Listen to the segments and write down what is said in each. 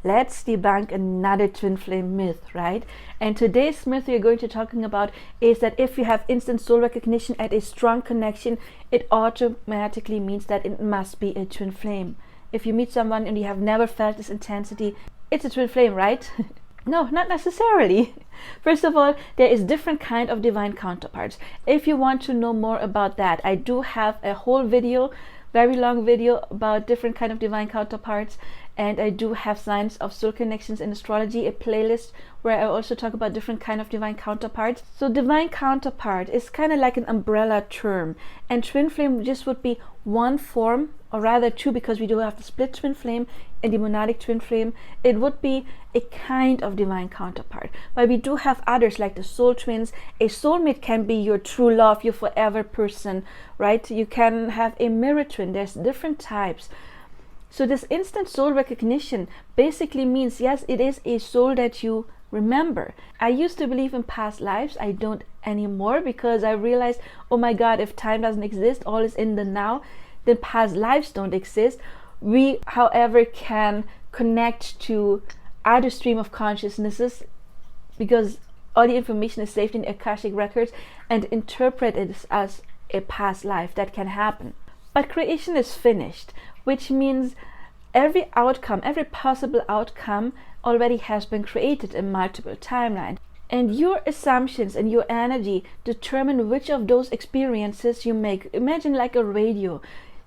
let's debunk another twin flame myth, right? And today's myth we're going to talking about is that if you have instant soul recognition and a strong connection, it automatically means that it must be a twin flame. If you meet someone and you have never felt this intensity, it's a twin flame, right? No, not necessarily. First of all, there is different kind of divine counterparts. If you want to know more about that, I do have a whole video, very long video about different kind of divine counterparts, and I do have signs of soul connections in astrology, a playlist where I also talk about different kind of divine counterparts. So divine counterpart is kind of like an umbrella term, and twin flame just would be one form, or rather two, because we do have the split twin flame and the monadic twin flame. It would be a kind of divine counterpart, but we do have others like the soul twins. A soulmate can be your true love, your forever person, right? You can have a mirror twin. There's different types. So this instant soul recognition basically means, yes, it is a soul that you remember. I used to believe in past lives. I don't anymore, because I realized, oh my God, if time doesn't exist, all is in the now, then past lives don't exist. We, however, can connect to other stream of consciousnesses, because all the information is saved in Akashic records, and interpret it as a past life that can happen. But creation is finished, which means every outcome, every possible outcome already has been created in multiple timelines. And your assumptions and your energy determine which of those experiences you make. Imagine like a radio.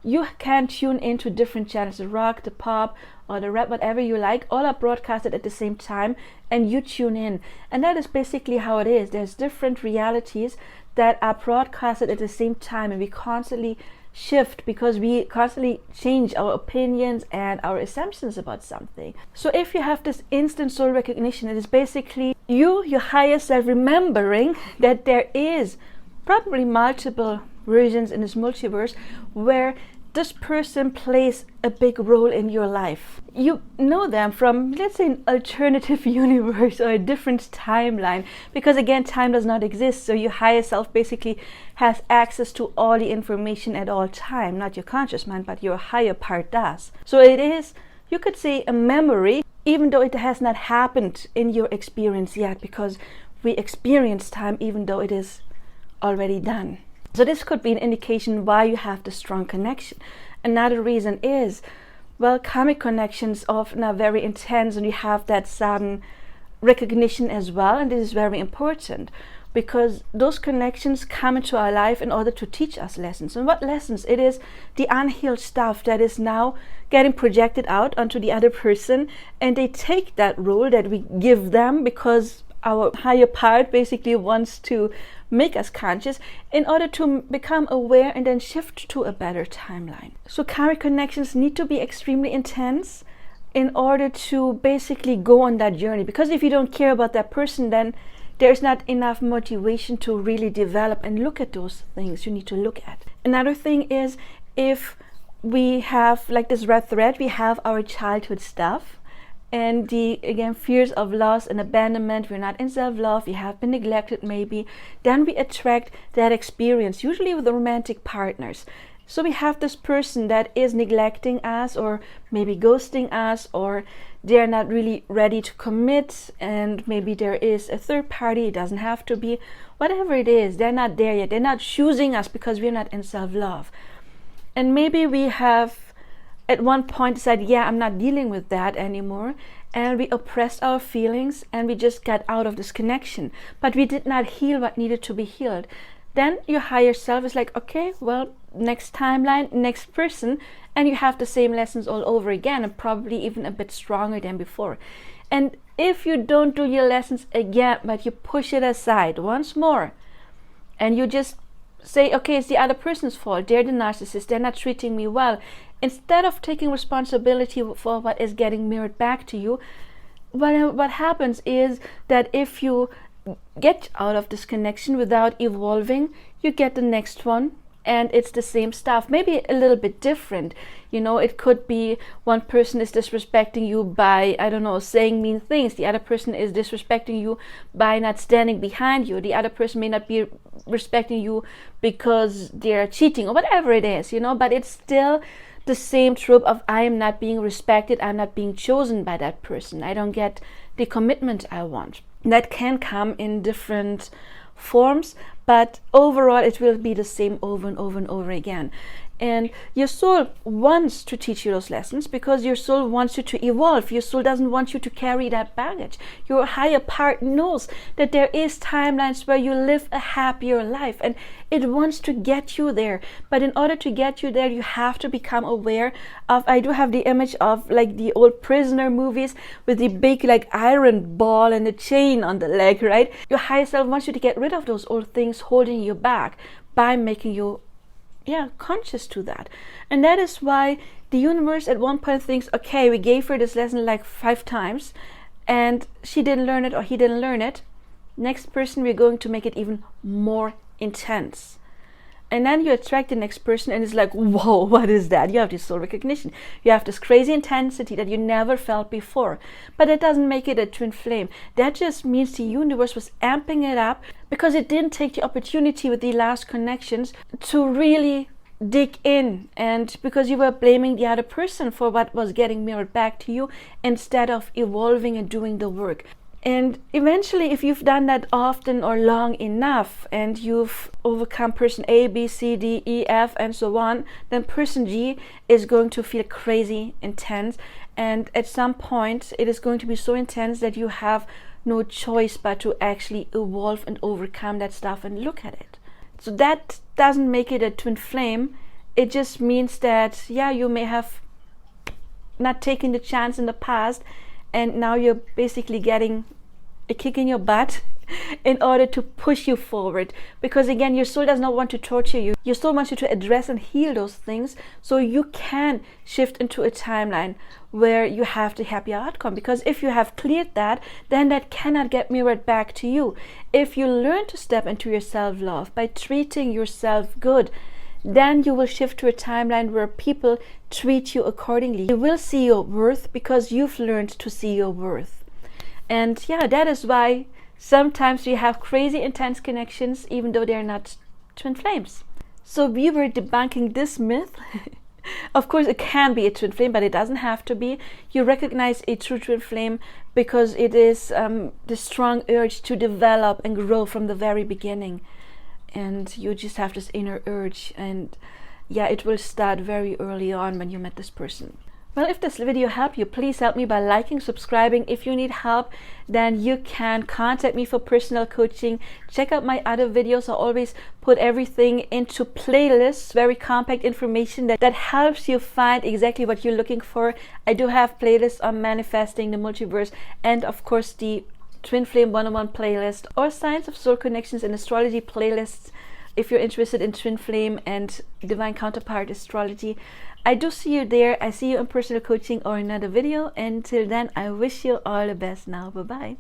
You can tune into different channels, the rock, the pop, or the rap, whatever you like. All are broadcasted at the same time, and you tune in. And that is basically how it is. There's different realities that are broadcasted at the same time, and we constantly shift because we constantly change our opinions and our assumptions about something. So if you have this instant soul recognition, it is basically you, your higher self, remembering that there is probably multiple versions in this multiverse where this person plays a big role in your life. You know them from, let's say, an alternative universe or a different timeline, because again, time does not exist. So your higher self basically has access to all the information at all time, not your conscious mind, but your higher part does. So it is, you could say, a memory, even though it has not happened in your experience yet, because we experience time even though it is already done. So this could be an indication why you have the strong connection. Another reason is, well, karmic connections often are very intense, and you have that sudden recognition as well. And this is very important, because those connections come into our life in order to teach us lessons. And what lessons? It is the unhealed stuff that is now getting projected out onto the other person, and they take that role that we give them because our higher part basically wants to make us conscious in order to become aware and then shift to a better timeline. So karmic connections need to be extremely intense in order to basically go on that journey, because if you don't care about that person, then there's not enough motivation to really develop and look at those things you need to look at. Another thing is, if we have like this red thread, we have our childhood stuff, and the, again, fears of loss and abandonment. We're not in self-love, we have been neglected maybe. Then we attract that experience, usually with the romantic partners. So we have this person that is neglecting us, or maybe ghosting us, or they're not really ready to commit, and maybe there is a third party. It doesn't have to be, whatever it is, they're not there yet. They're not choosing us because we're not in self-love. And maybe we have at one point said, yeah, I'm not dealing with that anymore, and we oppressed our feelings and we just got out of this connection, but we did not heal what needed to be healed. Then your higher self is like, okay, well, next timeline, next person, and you have the same lessons all over again, and probably even a bit stronger than before. And if you don't do your lessons again, but you push it aside once more, and you just say, okay, it's the other person's fault, they're the narcissist, they're not treating me well, instead of taking responsibility for what is getting mirrored back to you, what happens is that if you get out of this connection without evolving, you get the next one, and it's the same stuff, maybe a little bit different. You know, it could be one person is disrespecting you by, I don't know, saying mean things. The other person is disrespecting you by not standing behind you. The other person may not be respecting you because they're cheating or whatever it is, you know, but it's still the same trope of I am not being respected, I'm not being chosen by that person, I don't get the commitment I want. That can come in different forms, but overall it will be the same over and over and over again. And your soul wants to teach you those lessons because your soul wants you to evolve. Your soul doesn't want you to carry that baggage. Your higher part knows that there is timelines where you live a happier life, and it wants to get you there. But in order to get you there, you have to become aware of, I do have the image of like the old prisoner movies with the big like iron ball and the chain on the leg, right? Your higher self wants you to get rid of those old things holding you back by making you conscious to that. And that is why the universe at one point thinks, okay, we gave her this lesson like 5 times and she didn't learn it or he didn't learn it. Next person, we're going to make it even more intense. And then you attract the next person and it's like, whoa, what is that? You have this soul recognition. You have this crazy intensity that you never felt before. But that doesn't make it a twin flame. That just means the universe was amping it up because it didn't take the opportunity with the last connections to really dig in, and because you were blaming the other person for what was getting mirrored back to you instead of evolving and doing the work. And eventually, if you've done that often or long enough and you've overcome person A, B, C, D, E, F, and so on, then person G is going to feel crazy intense. And at some point, it is going to be so intense that you have no choice but to actually evolve and overcome that stuff and look at it. So that doesn't make it a twin flame. It just means that, you may have not taken the chance in the past, and now you're basically getting a kick in your butt in order to push you forward. Because again, your soul does not want to torture you. Your soul wants you to address and heal those things so you can shift into a timeline where you have the happier outcome. Because if you have cleared that, then that cannot get mirrored back to you. If you learn to step into your self-love by treating yourself good, then you will shift to a timeline where people treat you accordingly. You will see your worth because you've learned to see your worth. And that is why sometimes we have crazy intense connections even though they're not twin flames. So we were debunking this myth. Of course, it can be a twin flame, but it doesn't have to be. You recognize a true twin flame because it is the strong urge to develop and grow from the very beginning. And you just have this inner urge, and it will start very early on when you met this person. Well, if this video helped you, please help me by liking, subscribing. If you need help, then you can contact me for personal coaching. Check out my other videos. I always put everything into playlists, very compact information that helps you find exactly what you're looking for. I do have playlists on manifesting, the multiverse, and of course the Twin Flame 101 playlist, or Science of Soul Connections and Astrology playlists if you're interested in Twin Flame and Divine Counterpart astrology. I do see you there. I see you in personal coaching or another video. Until then, I wish you all the best now. Bye-bye.